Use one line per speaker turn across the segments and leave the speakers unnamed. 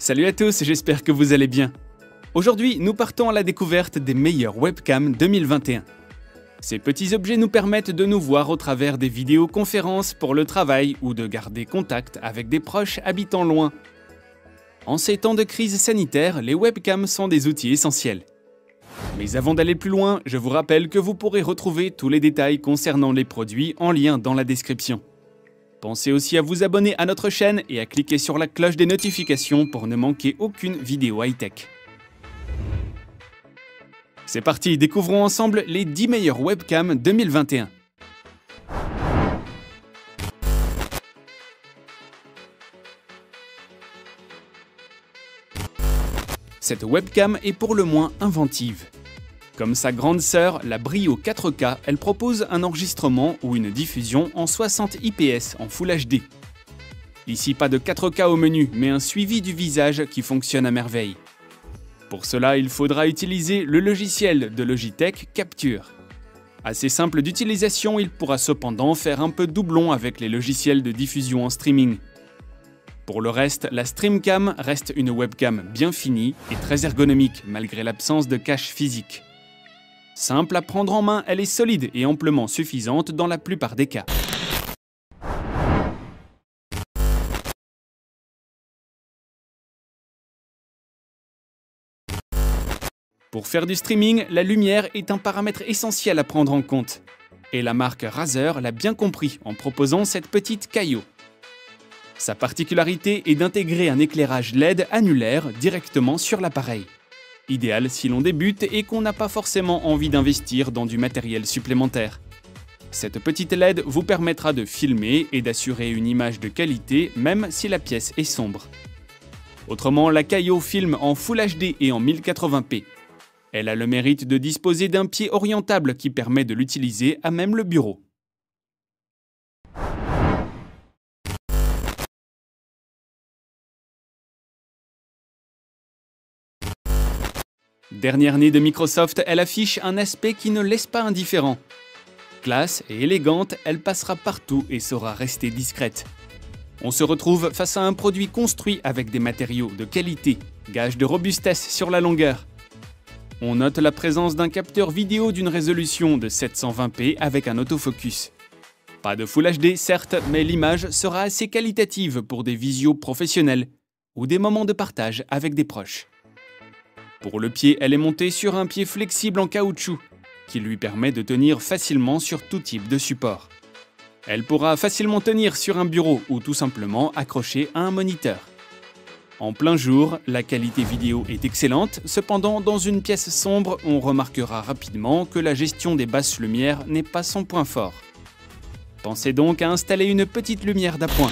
Salut à tous, j'espère que vous allez bien. Aujourd'hui, nous partons à la découverte des meilleures webcams 2021. Ces petits objets nous permettent de nous voir au travers des vidéoconférences pour le travail ou de garder contact avec des proches habitant loin. En ces temps de crise sanitaire, les webcams sont des outils essentiels. Mais avant d'aller plus loin, je vous rappelle que vous pourrez retrouver tous les détails concernant les produits en lien dans la description. Pensez aussi à vous abonner à notre chaîne et à cliquer sur la cloche des notifications pour ne manquer aucune vidéo high-tech. C'est parti, découvrons ensemble les 10 meilleures webcams 2021. Cette webcam est pour le moins inventive. Comme sa grande sœur, la Brio 4K, elle propose un enregistrement ou une diffusion en 60 IPS en Full HD. Ici, pas de 4K au menu, mais un suivi du visage qui fonctionne à merveille. Pour cela, il faudra utiliser le logiciel de Logitech Capture. Assez simple d'utilisation, il pourra cependant faire un peu doublon avec les logiciels de diffusion en streaming. Pour le reste, la StreamCam reste une webcam bien finie et très ergonomique malgré l'absence de cache physique. Simple à prendre en main, elle est solide et amplement suffisante dans la plupart des cas. Pour faire du streaming, la lumière est un paramètre essentiel à prendre en compte. Et la marque Razer l'a bien compris en proposant cette petite Kayo. Sa particularité est d'intégrer un éclairage LED annulaire directement sur l'appareil. Idéal si l'on débute et qu'on n'a pas forcément envie d'investir dans du matériel supplémentaire. Cette petite LED vous permettra de filmer et d'assurer une image de qualité même si la pièce est sombre. Autrement, la Kayo filme en Full HD et en 1080p. Elle a le mérite de disposer d'un pied orientable qui permet de l'utiliser à même le bureau. Dernière née de Microsoft, elle affiche un aspect qui ne laisse pas indifférent. Classe et élégante, elle passera partout et saura rester discrète. On se retrouve face à un produit construit avec des matériaux de qualité, gage de robustesse sur la longueur. On note la présence d'un capteur vidéo d'une résolution de 720p avec un autofocus. Pas de Full HD certes, mais l'image sera assez qualitative pour des visios professionnels ou des moments de partage avec des proches. Pour le pied, elle est montée sur un pied flexible en caoutchouc, qui lui permet de tenir facilement sur tout type de support. Elle pourra facilement tenir sur un bureau ou tout simplement accrochée à un moniteur. En plein jour, la qualité vidéo est excellente, cependant dans une pièce sombre, on remarquera rapidement que la gestion des basses lumières n'est pas son point fort. Pensez donc à installer une petite lumière d'appoint.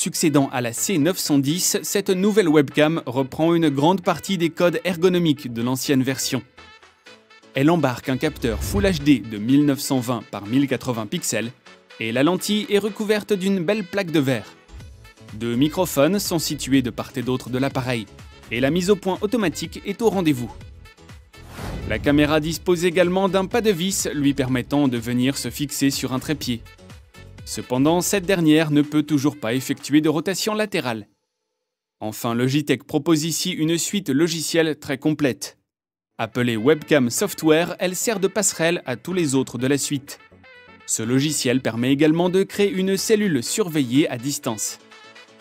Succédant à la C910, cette nouvelle webcam reprend une grande partie des codes ergonomiques de l'ancienne version. Elle embarque un capteur Full HD de 1920 par 1080 pixels et la lentille est recouverte d'une belle plaque de verre. Deux microphones sont situés de part et d'autre de l'appareil et la mise au point automatique est au rendez-vous. La caméra dispose également d'un pas de vis lui permettant de venir se fixer sur un trépied. Cependant, cette dernière ne peut toujours pas effectuer de rotation latérale. Enfin, Logitech propose ici une suite logicielle très complète. Appelée Webcam Software, elle sert de passerelle à tous les autres de la suite. Ce logiciel permet également de créer une cellule surveillée à distance.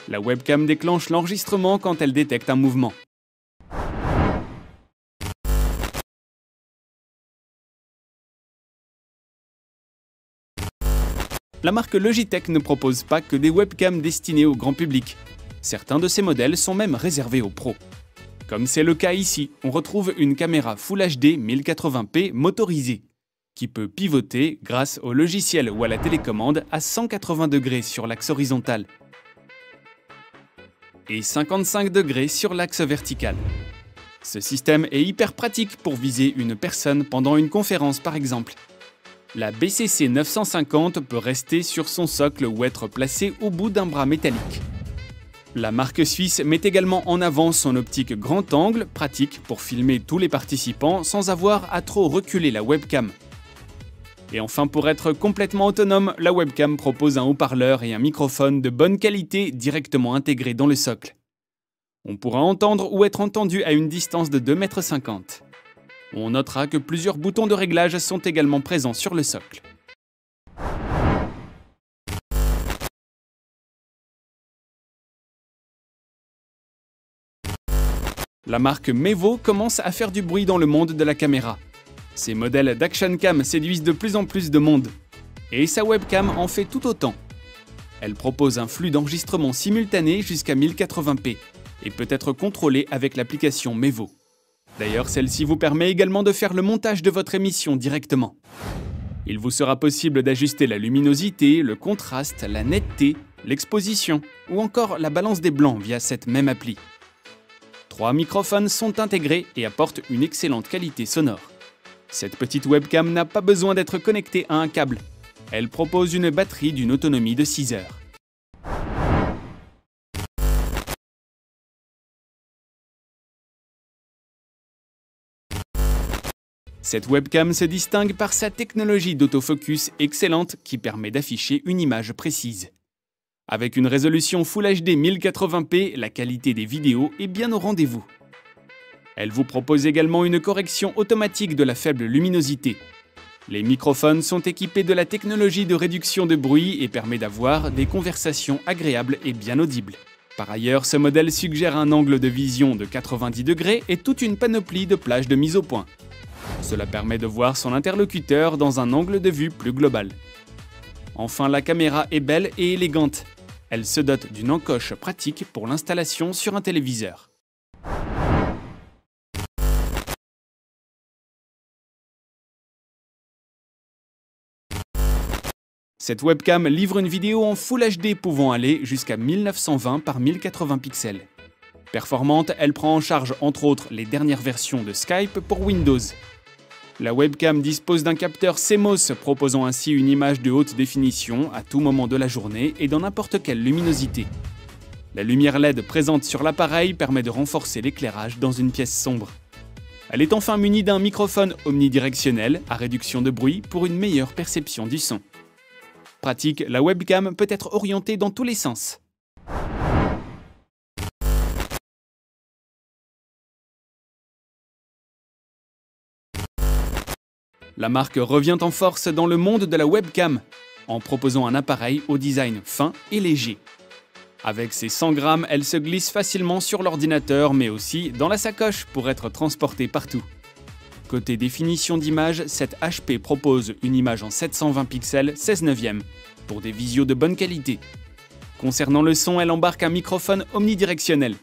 La webcam déclenche l'enregistrement quand elle détecte un mouvement. La marque Logitech ne propose pas que des webcams destinées au grand public. Certains de ces modèles sont même réservés aux pros. Comme c'est le cas ici, on retrouve une caméra Full HD 1080p motorisée, qui peut pivoter grâce au logiciel ou à la télécommande à 180 degrés sur l'axe horizontal et 55 degrés sur l'axe vertical. Ce système est hyper pratique pour viser une personne pendant une conférence par exemple. La BCC 950 peut rester sur son socle ou être placée au bout d'un bras métallique. La marque suisse met également en avant son optique grand angle, pratique pour filmer tous les participants sans avoir à trop reculer la webcam. Et enfin, pour être complètement autonome, la webcam propose un haut-parleur et un microphone de bonne qualité directement intégrés dans le socle. On pourra entendre ou être entendu à une distance de 2,50 m. On notera que plusieurs boutons de réglage sont également présents sur le socle. La marque Mevo commence à faire du bruit dans le monde de la caméra. Ses modèles d'action cam séduisent de plus en plus de monde. Et sa webcam en fait tout autant. Elle propose un flux d'enregistrement simultané jusqu'à 1080p et peut être contrôlée avec l'application Mevo. D'ailleurs, celle-ci vous permet également de faire le montage de votre émission directement. Il vous sera possible d'ajuster la luminosité, le contraste, la netteté, l'exposition ou encore la balance des blancs via cette même appli. 3 microphones sont intégrés et apportent une excellente qualité sonore. Cette petite webcam n'a pas besoin d'être connectée à un câble. Elle propose une batterie d'une autonomie de 6 heures. Cette webcam se distingue par sa technologie d'autofocus excellente qui permet d'afficher une image précise. Avec une résolution Full HD 1080p, la qualité des vidéos est bien au rendez-vous. Elle vous propose également une correction automatique de la faible luminosité. Les microphones sont équipés de la technologie de réduction de bruit et permet d'avoir des conversations agréables et bien audibles. Par ailleurs, ce modèle suggère un angle de vision de 90 degrés et toute une panoplie de plages de mise au point. Cela permet de voir son interlocuteur dans un angle de vue plus global. Enfin, la caméra est belle et élégante. Elle se dote d'une encoche pratique pour l'installation sur un téléviseur. Cette webcam livre une vidéo en Full HD pouvant aller jusqu'à 1920 par 1080 pixels. Performante, elle prend en charge entre autres les dernières versions de Skype pour Windows. La webcam dispose d'un capteur CMOS proposant ainsi une image de haute définition à tout moment de la journée et dans n'importe quelle luminosité. La lumière LED présente sur l'appareil permet de renforcer l'éclairage dans une pièce sombre. Elle est enfin munie d'un microphone omnidirectionnel à réduction de bruit pour une meilleure perception du son. Pratique, la webcam peut être orientée dans tous les sens. La marque revient en force dans le monde de la webcam, en proposant un appareil au design fin et léger. Avec ses 100 grammes, elle se glisse facilement sur l'ordinateur, mais aussi dans la sacoche pour être transportée partout. Côté définition d'image, cette HP propose une image en 720 pixels 16:9 pour des visios de bonne qualité. Concernant le son, elle embarque un microphone omnidirectionnel.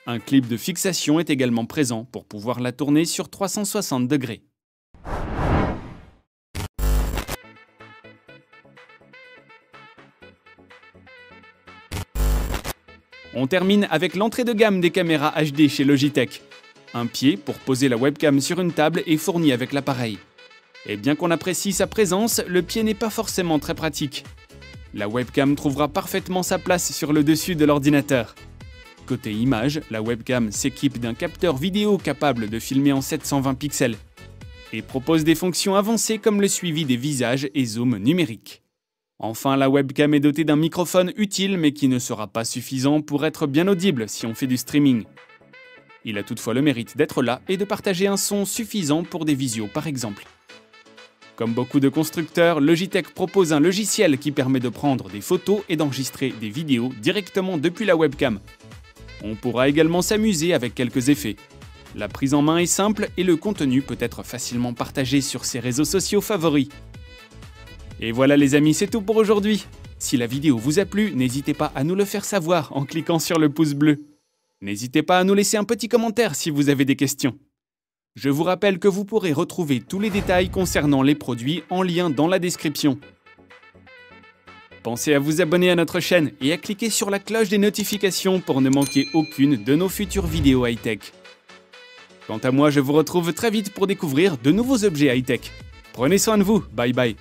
Un clip de fixation est également présent pour pouvoir la tourner sur 360 degrés. On termine avec l'entrée de gamme des caméras HD chez Logitech. Un pied pour poser la webcam sur une table est fourni avec l'appareil. Et bien qu'on apprécie sa présence, le pied n'est pas forcément très pratique. La webcam trouvera parfaitement sa place sur le dessus de l'ordinateur. Côté image, la webcam s'équipe d'un capteur vidéo capable de filmer en 720 pixels et propose des fonctions avancées comme le suivi des visages et zoom numérique. Enfin, la webcam est dotée d'un microphone utile mais qui ne sera pas suffisant pour être bien audible si on fait du streaming. Il a toutefois le mérite d'être là et de partager un son suffisant pour des visios par exemple. Comme beaucoup de constructeurs, Logitech propose un logiciel qui permet de prendre des photos et d'enregistrer des vidéos directement depuis la webcam. On pourra également s'amuser avec quelques effets. La prise en main est simple et le contenu peut être facilement partagé sur ses réseaux sociaux favoris. Et voilà les amis, c'est tout pour aujourd'hui. Si la vidéo vous a plu, n'hésitez pas à nous le faire savoir en cliquant sur le pouce bleu. N'hésitez pas à nous laisser un petit commentaire si vous avez des questions. Je vous rappelle que vous pourrez retrouver tous les détails concernant les produits en lien dans la description. Pensez à vous abonner à notre chaîne et à cliquer sur la cloche des notifications pour ne manquer aucune de nos futures vidéos high-tech. Quant à moi, je vous retrouve très vite pour découvrir de nouveaux objets high-tech. Prenez soin de vous, bye bye.